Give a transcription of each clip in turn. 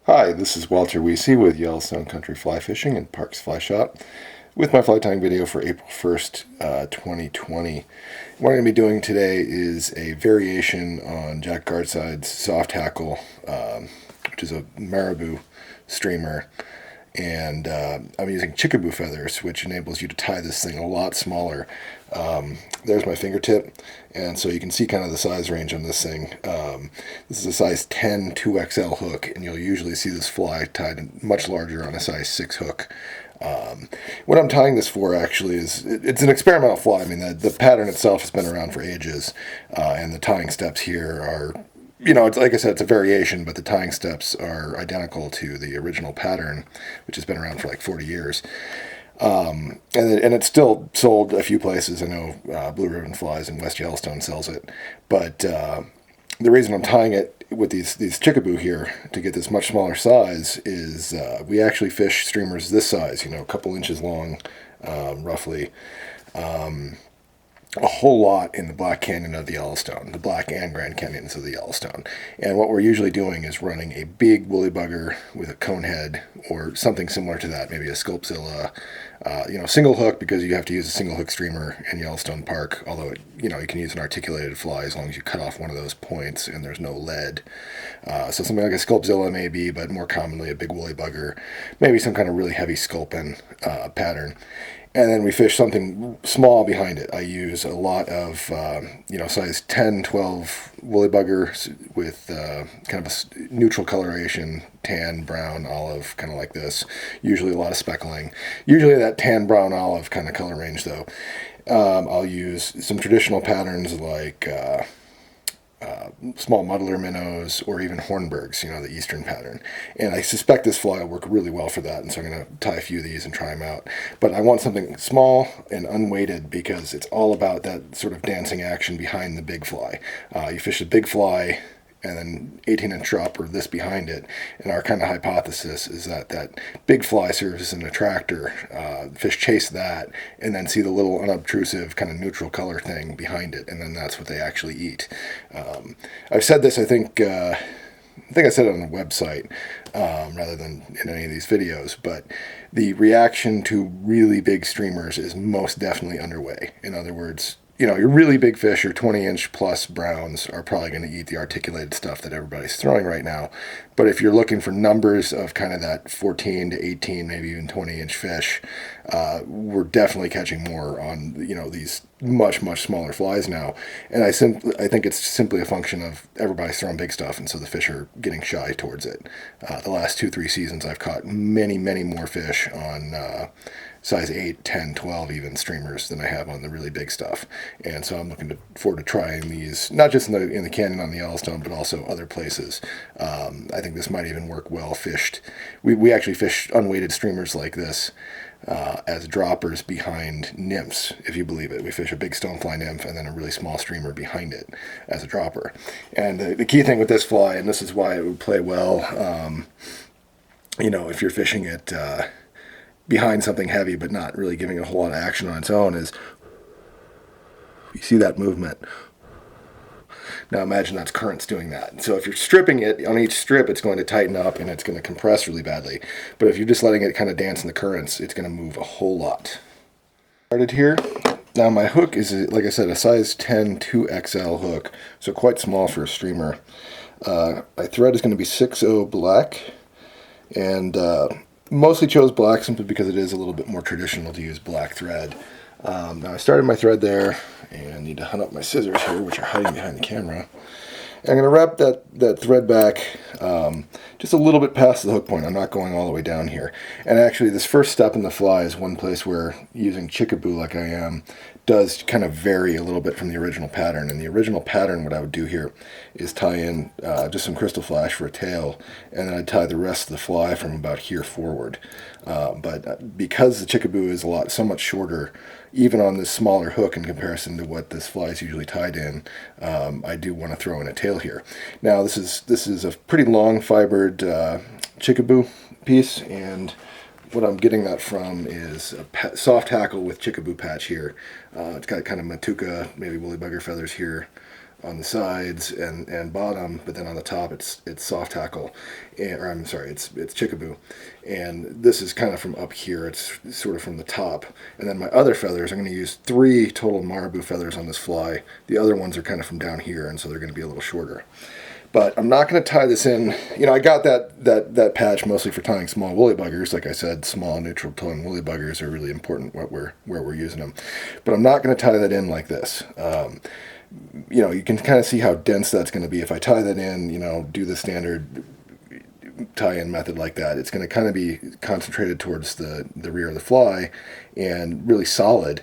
Hi, this is Walter Weesey with Yellowstone Country Fly Fishing and Parks Fly Shop with my fly tying video for April 1st, 2020. What I'm going to be doing today is a variation on Jack Gartside's soft hackle, which is a marabou streamer. And I'm using Chickabou feathers, which enables you to tie this thing a lot smaller. There's my fingertip, and so you can see kind of the size range on this thing. This is a size 10 2XL hook, and you'll usually see this fly tied much larger on a size 6 hook. What I'm tying this for actually is, it's an experimental fly. I mean, the pattern itself has been around for ages, and the tying steps here are, it's like I said, it's a variation, but the tying steps are identical to the original pattern, which has been around for like 40 years. And it's still sold a few places. I know Blue Ribbon Flies in West Yellowstone sells it. But the reason I'm tying it with these Chickabou here to get this much smaller size is we actually fish streamers this size, a couple inches long, roughly. A whole lot in the Black Canyon of the Yellowstone, the Black and Grand Canyons of the Yellowstone. And what we're usually doing is running a big woolly bugger with a cone head or something similar to that, maybe a Sculpzilla, single hook, because you have to use a single hook streamer in Yellowstone Park, although, you can use an articulated fly as long as you cut off one of those points and there's no lead. So something like a Sculpzilla maybe, but more commonly a big woolly bugger, maybe some kind of really heavy sculpin pattern. And then we fish something small behind it. I use a lot of, size 10, 12 woolly bugger with kind of a neutral coloration, tan, brown, olive, kind of like this. Usually a lot of speckling. Usually that tan, brown, olive kind of color range, though. I'll use some traditional patterns like small muddler minnows or even hornbergs, the eastern pattern. And I suspect this fly will work really well for that, and so I'm going to tie a few of these and try them out. But I want something small and unweighted because it's all about that sort of dancing action behind the big fly. You fish a big fly and then 18-inch drop or this behind it. And our kind of hypothesis is that that big fly serves as an attractor. Fish chase that and then see the little unobtrusive kind of neutral color thing behind it, and then that's what they actually eat. I've said this, I think I said it on the website rather than in any of these videos, but the reaction to really big streamers is most definitely underway. In other words, your really big fish, your 20-inch plus browns, are probably going to eat the articulated stuff that everybody's throwing right now. But if you're looking for numbers of kind of that 14 to 18, maybe even 20-inch fish, we're definitely catching more on, these much, much smaller flies now. And I think it's simply a function of everybody's throwing big stuff, and so the fish are getting shy towards it. The last 2-3 seasons, I've caught many, many more fish on size 8, 10, 12 even streamers than I have on the really big stuff. And so I'm looking forward to trying these, not just in the canyon on the Yellowstone, but also other places. I think this might even work well fished. We actually fish unweighted streamers like this as droppers behind nymphs, if you believe it. We fish a big stonefly nymph and then a really small streamer behind it as a dropper. And the key thing with this fly, and this is why it would play well, if you're fishing it behind something heavy but not really giving a whole lot of action on its own, is you see that movement. Now imagine that's currents doing that. So if you're stripping it, on each strip it's going to tighten up and it's going to compress really badly. But if you're just letting it kind of dance in the currents, it's going to move a whole lot. Started here. Now my hook is, like I said, a size 10 2XL hook, so quite small for a streamer. My thread is going to be 6/0 black, and mostly chose black simply because it is a little bit more traditional to use black thread. Now I started my thread there, and I need to hunt up my scissors here, which are hiding behind the camera. And I'm going to wrap that thread back just a little bit past the hook point. I'm not going all the way down here. And actually this first step in the fly is one place where using Chickabou like I am does kind of vary a little bit from the original pattern. And the original pattern, what I would do here is tie in just some crystal flash for a tail, and then I'd tie the rest of the fly from about here forward. But because the Chickabou is so much shorter, even on this smaller hook in comparison to what this fly is usually tied in, I do want to throw in a tail here. Now this is a pretty long fibered Chickabou piece, and what I'm getting that from is a soft hackle with Chickabou patch here. It's got kind of matuka, maybe woolly bugger feathers here on the sides and bottom, but then on the top it's soft hackle, or I'm sorry, it's Chickabou, and this is kind of from up here. It's sort of from the top, and then my other feathers, I'm going to use 3 total marabou feathers on this fly. The other ones are kind of from down here, and so they're going to be a little shorter. But I'm not going to tie this in. You know, I got that patch mostly for tying small woolly buggers. Like I said, small neutral tone woolly buggers are really important where we're using them. But I'm not going to tie that in like this. You know, you can kind of see how dense that's going to be. If I tie that in, you know, do the standard tie-in method like that, it's going to kind of be concentrated towards the rear of the fly and really solid.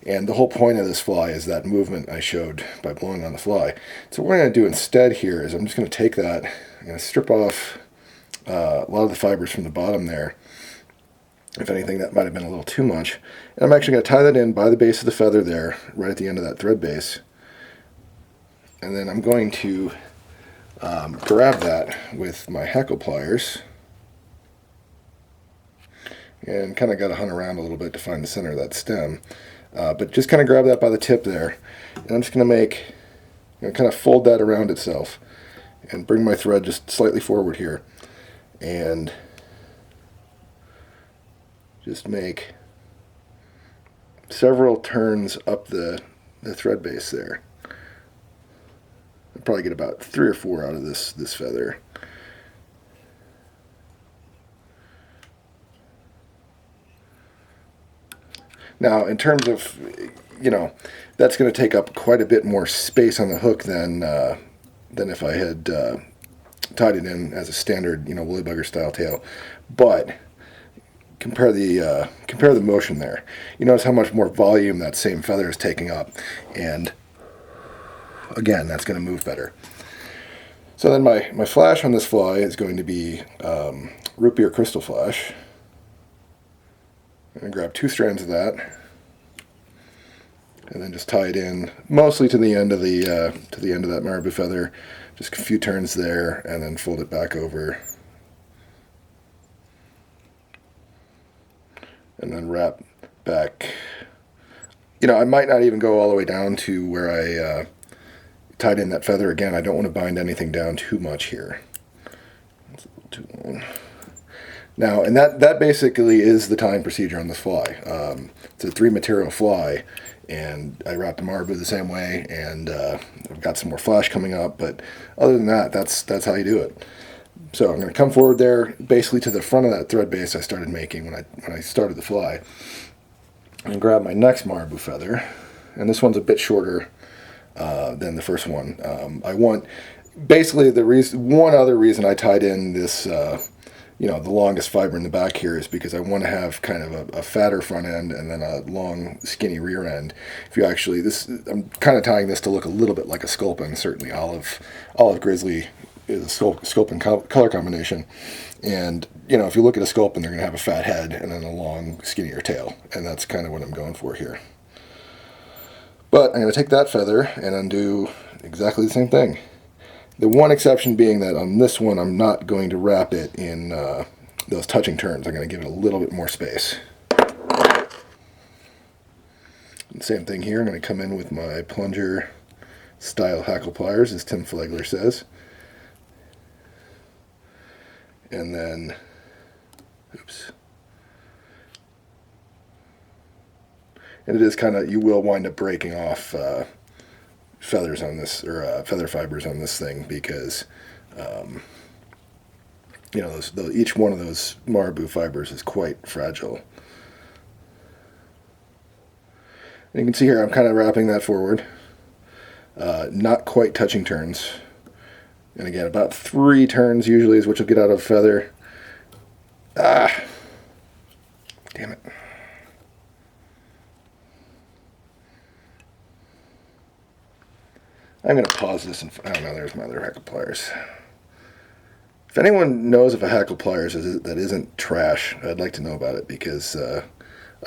And the whole point of this fly is that movement I showed by blowing on the fly. So what we're going to do instead here is I'm just going to take that, I'm going to strip off a lot of the fibers from the bottom there. If anything, that might have been a little too much. And I'm actually going to tie that in by the base of the feather there, right at the end of that thread base. And then I'm going to grab that with my Hackle pliers and kind of got to hunt around a little bit to find the center of that stem. But just kind of grab that by the tip there, and I'm just going to make, you know, kind of fold that around itself and bring my thread just slightly forward here and just make several turns up the thread base there. I'll probably get about 3 or 4 out of this feather. Now, in terms of, you know, that's going to take up quite a bit more space on the hook than if I had tied it in as a standard, you know, woolly bugger style tail. But compare the motion there. You notice how much more volume that same feather is taking up, and again, that's going to move better. So then my flash on this fly is going to be root beer crystal flash. I'm going to grab 2 strands of that, and then just tie it in mostly to the end of that marabou feather. Just a few turns there, and then fold it back over, and then wrap back. You know, I might not even go all the way down to where I tied in that feather again. I don't want to bind anything down too much here. That's a little too long. Now, and that basically is the tying procedure on this fly. It's a 3 material fly, and I wrapped the marabou the same way, and I've got some more flash coming up, but other than that, that's how you do it. So I'm going to come forward there, basically to the front of that thread base I started making when I started the fly, and grab my next marabou feather, and this one's a bit shorter than the first one. I want, basically one other reason I tied in this you know, the longest fiber in the back here is because I want to have kind of a fatter front end and then a long, skinny rear end. If you actually, I'm kind of tying this to look a little bit like a sculpin. Certainly olive grizzly is a sculpin color combination. And, you know, if you look at a sculpin, they're going to have a fat head and then a long, skinnier tail. And that's kind of what I'm going for here. But I'm going to take that feather and undo exactly the same thing. The one exception being that on this one, I'm not going to wrap it in those touching turns. I'm going to give it a little bit more space. And same thing here. I'm going to come in with my plunger style hackle pliers, as Tim Flegler says. And then, oops. And it is kind of, you will wind up breaking off feathers on this, or feather fibers on this thing, because you know, each one of those marabou fibers is quite fragile. And you can see here I'm kind of wrapping that forward, not quite touching turns, and again about 3 turns usually is what you'll get out of a feather. Damn it. I'm going to pause this and, oh no, there's my other hackle pliers. If anyone knows of a hackle pliers that isn't trash, I'd like to know about it, because I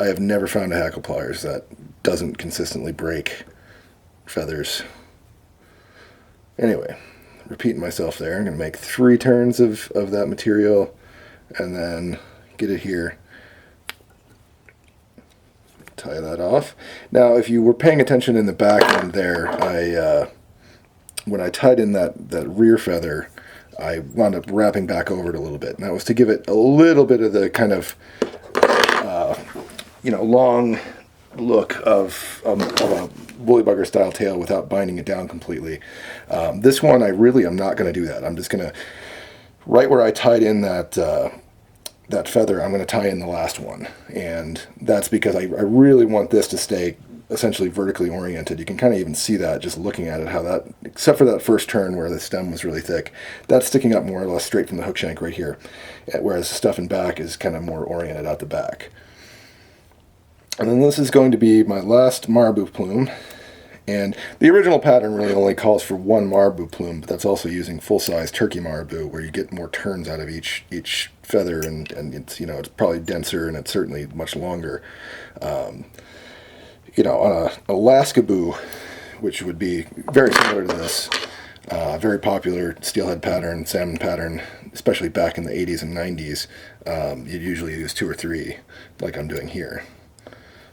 have never found a hackle pliers that doesn't consistently break feathers. Anyway, repeating myself there, I'm going to make 3 turns of that material and then get it here tie that off. Now, if you were paying attention in the back end there, when I tied in that rear feather, I wound up wrapping back over it a little bit. And that was to give it a little bit of the kind of, long look of a woolly bugger style tail without binding it down completely. This one, I really am not going to do that. I'm just going to, right where I tied in that feather, I'm going to tie in the last one. And that's because I really want this to stay essentially vertically oriented. You can kind of even see that just looking at it, how that, except for that first turn where the stem was really thick, that's sticking up more or less straight from the hook shank right here, whereas the stuff in back is kind of more oriented out the back. And then this is going to be my last marabou plume. And the original pattern really only calls for one marabou plume, but that's also using full-size turkey marabou, where you get more turns out of each feather, and it's, it's probably denser, and it's certainly much longer. On a Chickabou, which would be very similar to this, very popular steelhead pattern, salmon pattern, especially back in the 80s and 90s, you'd usually use 2 or 3, like I'm doing here.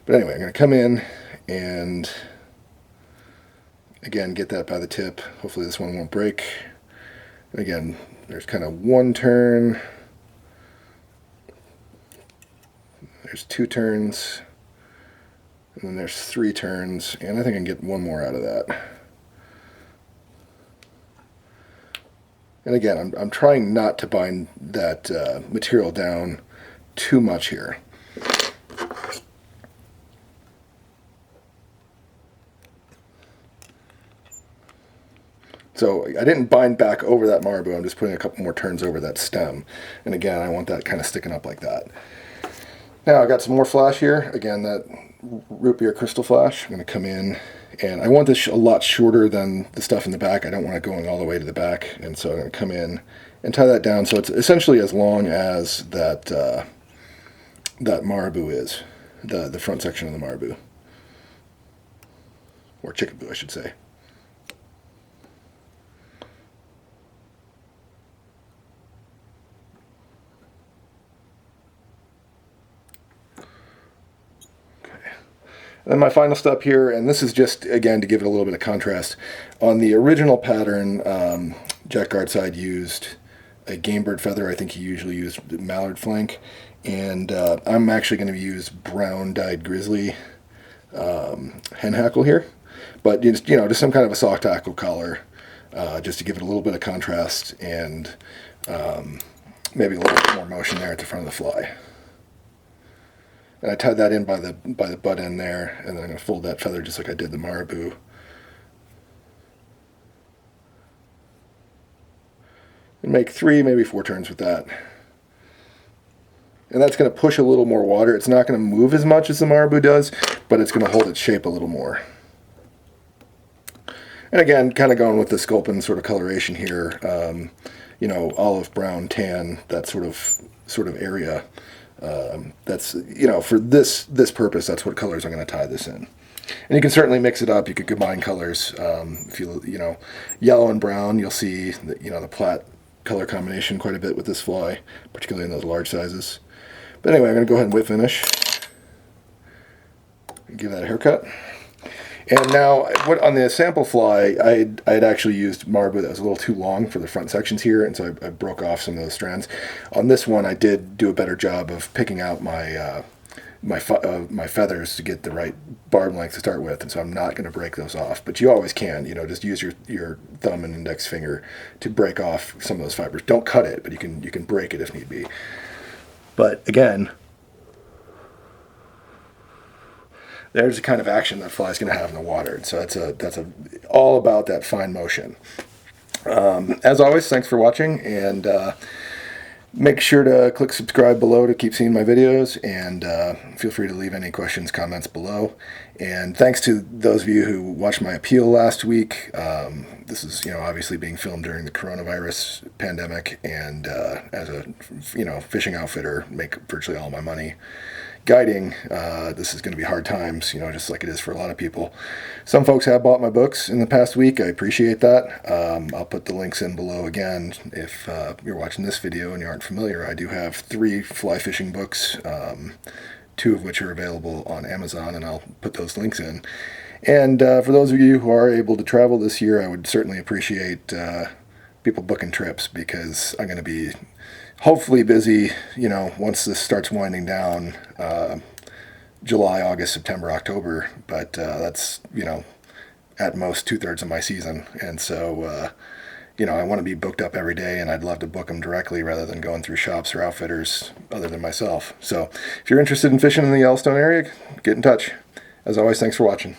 But anyway, I'm going to come in and, again, get that by the tip. Hopefully this one won't break. And again, there's kind of 1 turn. There's 2 turns. And then there's 3 turns, and I think I can get 1 more out of that. And again, I'm trying not to bind that material down too much here. So I didn't bind back over that marabou, I'm just putting a couple more turns over that stem. And again, I want that kind of sticking up like that. Now I got some more flash here. Again, that root beer crystal flash. I'm going to come in, and I want this a lot shorter than the stuff in the back. I don't want it going all the way to the back, and so I'm going to come in and tie that down so it's essentially as long as that marabou is, the front section of the marabou, or chickabou, I should say. And my final step here, and this is just, again, to give it a little bit of contrast. On the original pattern, Jack Gartside used a game bird feather. I think he usually used mallard flank. And I'm actually going to use brown dyed grizzly hen hackle here. But just, just some kind of a soft hackle color, just to give it a little bit of contrast and maybe a little bit more motion there at the front of the fly. And I tied that in by the butt end there, and then I'm going to fold that feather just like I did the marabou. And make 3, maybe 4 turns with that. And that's going to push a little more water. It's not going to move as much as the marabou does, but it's going to hold its shape a little more. And again, kind of going with the sculpin sort of coloration here, olive, brown, tan, that sort of area. That's, for this purpose, that's what colors I'm going to tie this in. And you can certainly mix it up. You could combine colors. If yellow and brown, you'll see the plat color combination quite a bit with this fly, particularly in those large sizes. But anyway, I'm going to go ahead and whip finish. Give that a haircut. And now, on the sample fly, I had actually used marabou that was a little too long for the front sections here, and so I broke off some of those strands. On this one, I did do a better job of picking out my feathers to get the right barb length to start with, and so I'm not going to break those off. But you always can, just use your thumb and index finger to break off some of those fibers. Don't cut it, but you can break it if need be. But again, there's the kind of action that fly is going to have in the water. So that's all about that fine motion. As always, thanks for watching, and make sure to click subscribe below to keep seeing my videos, and feel free to leave any questions, comments below. And thanks to those of you who watched my appeal last week. This is obviously being filmed during the coronavirus pandemic, and as a fishing outfitter, make virtually all my money guiding. This is going to be hard times, just like it is for a lot of people. Some folks have bought my books in the past week. I appreciate that. I'll put the links in below again. If you're watching this video and you aren't familiar, I do have 3 fly fishing books. two of which are available on Amazon, and I'll put those links in. And for those of you who are able to travel this year, I would certainly appreciate people booking trips, because I'm going to be hopefully busy, once this starts winding down, July, August, September, October. But that's, at most 2/3 of my season. And so, I want to be booked up every day, and I'd love to book them directly rather than going through shops or outfitters other than myself. So if you're interested in fishing in the Yellowstone area, get in touch. As always, thanks for watching.